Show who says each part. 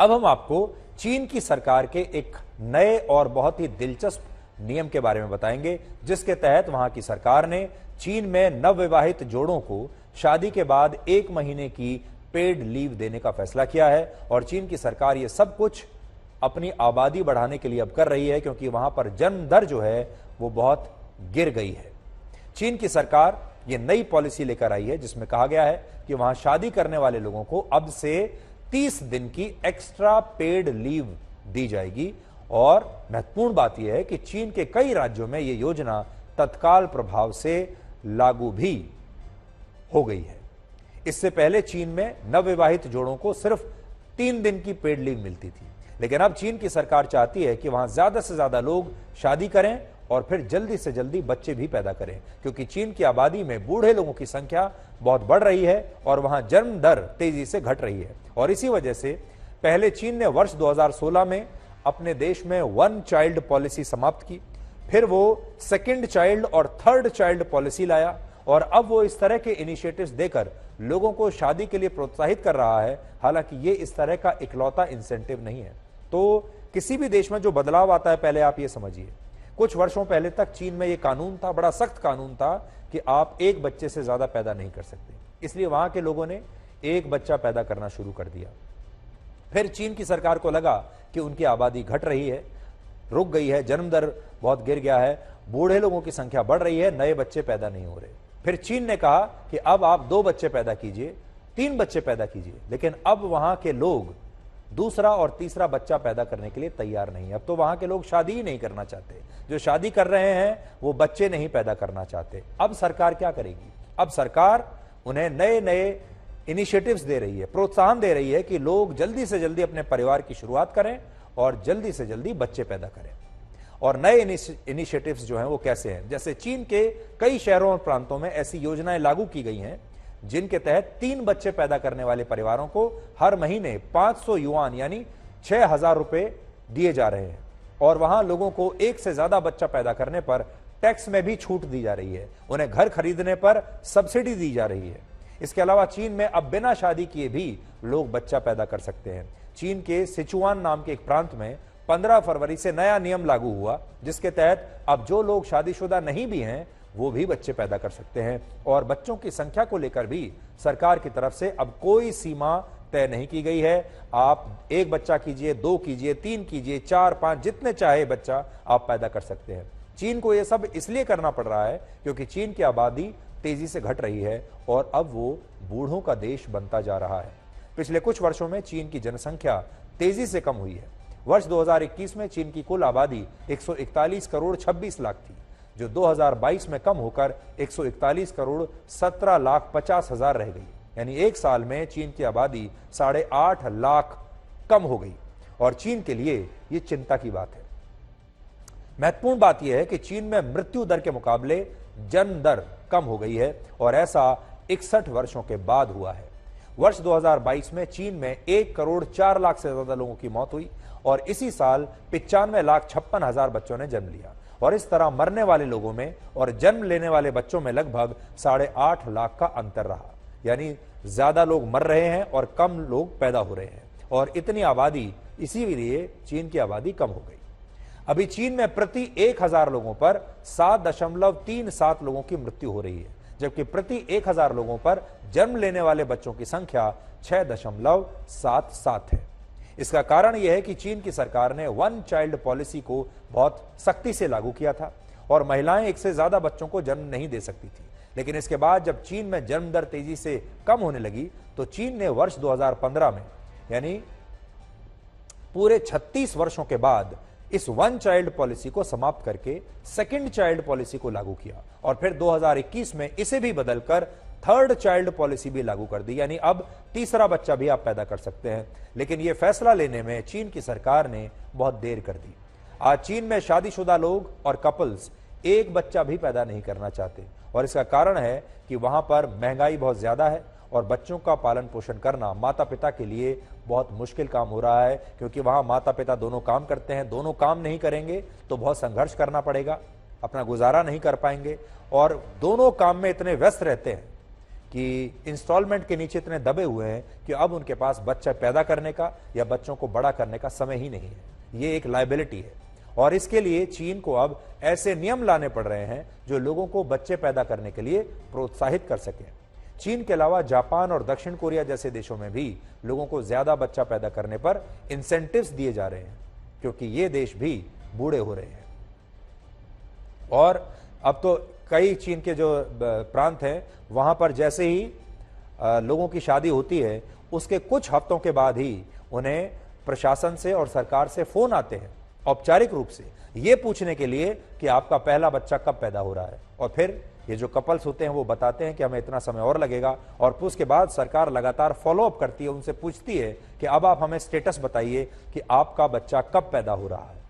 Speaker 1: अब हम आपको चीन की सरकार के एक नए और बहुत ही दिलचस्प नियम के बारे में बताएंगे, जिसके तहत वहां की सरकार ने चीन में नवविवाहित जोड़ों को शादी के बाद 1 महीने की पेड लीव देने का फैसला किया है। और चीन की सरकार ये सब कुछ अपनी आबादी बढ़ाने के लिए अब कर रही है, क्योंकि वहां पर जन्म दर जो है वो बहुत गिर गई है। चीन की सरकार ये नई पॉलिसी लेकर आई है, जिसमें कहा गया है कि वहां शादी करने वाले लोगों को अब से 30 दिन की एक्स्ट्रा पेड लीव दी जाएगी। और महत्वपूर्ण बात यह है कि चीन के कई राज्यों में यह योजना तत्काल प्रभाव से लागू भी हो गई है। इससे पहले चीन में नवविवाहित जोड़ों को सिर्फ 3 दिन की पेड लीव मिलती थी, लेकिन अब चीन की सरकार चाहती है कि वहां ज्यादा से ज्यादा लोग शादी करें और फिर जल्दी से जल्दी बच्चे भी पैदा करें, क्योंकि चीन की आबादी में बूढ़े लोगों की संख्या बहुत बढ़ रही है और वहां जन्म दर तेजी से घट रही है। और इसी वजह से पहले चीन ने वर्ष 2016 में अपने देश में 1 चाइल्ड पॉलिसी समाप्त की, फिर वो 2nd चाइल्ड और 3rd चाइल्ड पॉलिसी लाया, और अब वो इस तरह के इनिशिएटिव्स देकर लोगों को शादी के लिए प्रोत्साहित कर रहा है। हालांकि ये इस तरह का इकलौता इंसेंटिव नहीं है। तो किसी भी देश में जो बदलाव आता है, पहले आप ये समझिए, कुछ वर्षों पहले तक चीन में ये कानून था, बड़ा सख्त कानून था कि आप 1 बच्चे से ज्यादा पैदा नहीं कर सकते। इसलिए वहां के लोगों ने 1 बच्चा पैदा करना शुरू कर दिया। फिर चीन की सरकार को लगा कि उनकी आबादी घट रही है, रुक गई है, जन्म दर बहुत गिर गया है, बूढ़े लोगों की संख्या बढ़ रही है, नए बच्चे पैदा नहीं हो रहे। फिर चीन ने कहा कि अब आप 2 बच्चे पैदा कीजिए, 3 बच्चे पैदा कीजिए, लेकिन अब वहां के लोग दूसरा और तीसरा बच्चा पैदा करने के लिए तैयार नहीं है। अब तो वहां के लोग शादी ही नहीं करना चाहते, जो शादी कर रहे हैं वो बच्चे नहीं पैदा करना चाहते। अब सरकार क्या करेगी? अब सरकार उन्हें नए नए इनिशिएटिव्स दे रही है, प्रोत्साहन दे रही है कि लोग जल्दी से जल्दी अपने परिवार की शुरुआत करें और जल्दी से जल्दी बच्चे पैदा करें। और नए इनिशिएटिव्स जो हैं वो कैसे हैं? जैसे चीन के कई शहरों और प्रांतों में ऐसी योजनाएं लागू की गई हैं, जिनके तहत 3 बच्चे पैदा करने वाले परिवारों को हर महीने 500 युआन यानी 6,000 रुपए दिए जा रहे हैं। और वहां लोगों को 1 से ज्यादा बच्चा पैदा करने पर टैक्स में भी छूट दी जा रही है, उन्हें घर खरीदने पर सब्सिडी दी जा रही है। इसके अलावा चीन में अब बिना शादी किए भी लोग बच्चा पैदा कर सकते हैं। चीन के सिचुआन नाम के एक प्रांत में 15 फरवरी से नया नियम लागू हुआ, जिसके तहत अब जो लोग शादीशुदा नहीं भी हैं वो भी बच्चे पैदा कर सकते हैं। और बच्चों की संख्या को लेकर भी सरकार की तरफ से अब कोई सीमा तय नहीं की गई है। आप 1 बच्चा कीजिए, 2 कीजिए, 3 कीजिए, 4, 5, जितने चाहे बच्चा आप पैदा कर सकते हैं। चीन को यह सब इसलिए करना पड़ रहा है क्योंकि चीन की आबादी तेजी से घट रही है और अब वो बूढ़ों का देश बनता जा रहा है। पिछले कुछ वर्षों में चीन की जनसंख्या तेजी से कम हुई है। वर्ष 2021 में चीन की कुल आबादी 141 करोड़ 26 लाख थी, जो 2022 में कम होकर 141 करोड़ 17 लाख 50 हजार रह गई। यानी 1 साल में चीन की आबादी 8.5 लाख कम हो गई, और चीन के लिए यह चिंता की बात है। महत्वपूर्ण बात यह है कि चीन में मृत्यु दर के मुकाबले जन्म दर कम हो गई है, और ऐसा 61 वर्षों के बाद हुआ है। वर्ष 2022 में चीन में 1 करोड़ 4 लाख से ज्यादा लोगों की मौत हुई, और इसी साल 95 लाख 56 हजार बच्चों ने जन्म लिया। और इस तरह मरने वाले लोगों में और जन्म लेने वाले बच्चों में लगभग 8.5 लाख का अंतर रहा। यानी ज्यादा लोग मर रहे हैं और कम लोग पैदा हो रहे हैं, और इतनी आबादी, इसीलिए चीन की आबादी कम हो गई। अभी चीन में प्रति 1000 लोगों पर 7.37 लोगों की मृत्यु हो रही है, जबकि प्रति 1000 लोगों पर जन्म लेने वाले बच्चों की संख्या 6.77 है। इसका कारण यह है कि चीन की सरकार ने 1 चाइल्ड पॉलिसी को बहुत सख्ती से लागू किया था, और महिलाएं 1 से ज्यादा बच्चों को जन्म नहीं दे सकती थी। लेकिन इसके बाद जब चीन में जन्म दर तेजी से कम होने लगी, तो चीन ने वर्ष 2015 में, यानी पूरे 36 वर्षों के बाद, इस 1 चाइल्ड पॉलिसी को समाप्त करके 2nd चाइल्ड पॉलिसी को लागू किया, और फिर 2021 में इसे भी बदलकर 3rd चाइल्ड पॉलिसी भी लागू कर दी। यानी अब तीसरा बच्चा भी आप पैदा कर सकते हैं। लेकिन यह फैसला लेने में चीन की सरकार ने बहुत देर कर दी। आज चीन में शादीशुदा लोग और कपल्स 1 बच्चा भी पैदा नहीं करना चाहते, और इसका कारण है कि वहां पर महंगाई बहुत ज्यादा है, और बच्चों का पालन पोषण करना माता पिता के लिए बहुत मुश्किल काम हो रहा है, क्योंकि वहां माता पिता दोनों काम करते हैं। दोनों काम नहीं करेंगे तो बहुत संघर्ष करना पड़ेगा, अपना गुजारा नहीं कर पाएंगे, और दोनों काम में इतने व्यस्त रहते हैं कि इंस्टॉलमेंट के नीचे इतने दबे हुए हैं कि अब उनके पास बच्चा पैदा करने का या बच्चों को बड़ा करने का समय ही नहीं है। ये एक लायबिलिटी है और इसके लिए चीन को अब ऐसे नियम लाने पड़ रहे हैं जो लोगों को बच्चे पैदा करने के लिए प्रोत्साहित कर सकें। चीन के अलावा जापान और दक्षिण कोरिया जैसे देशों में भी लोगों को ज्यादा बच्चा पैदा करने पर इंसेंटिव्स दिए जा रहे हैं क्योंकि ये देश भी बूढ़े हो रहे हैं। और अब तो कई चीन के जो प्रांत हैं वहां पर जैसे ही लोगों की शादी होती है उसके कुछ हफ्तों के बाद ही उन्हें प्रशासन से और सरकार से फोन आते हैं औपचारिक रूप से ये पूछने के लिए कि आपका पहला बच्चा कब पैदा हो रहा है। और फिर ये जो कपल्स होते हैं वो बताते हैं कि हमें इतना समय और लगेगा और उसके बाद सरकार लगातार फॉलोअप करती है, उनसे पूछती है कि अब आप हमें स्टेटस बताइए कि आपका बच्चा कब पैदा हो रहा है।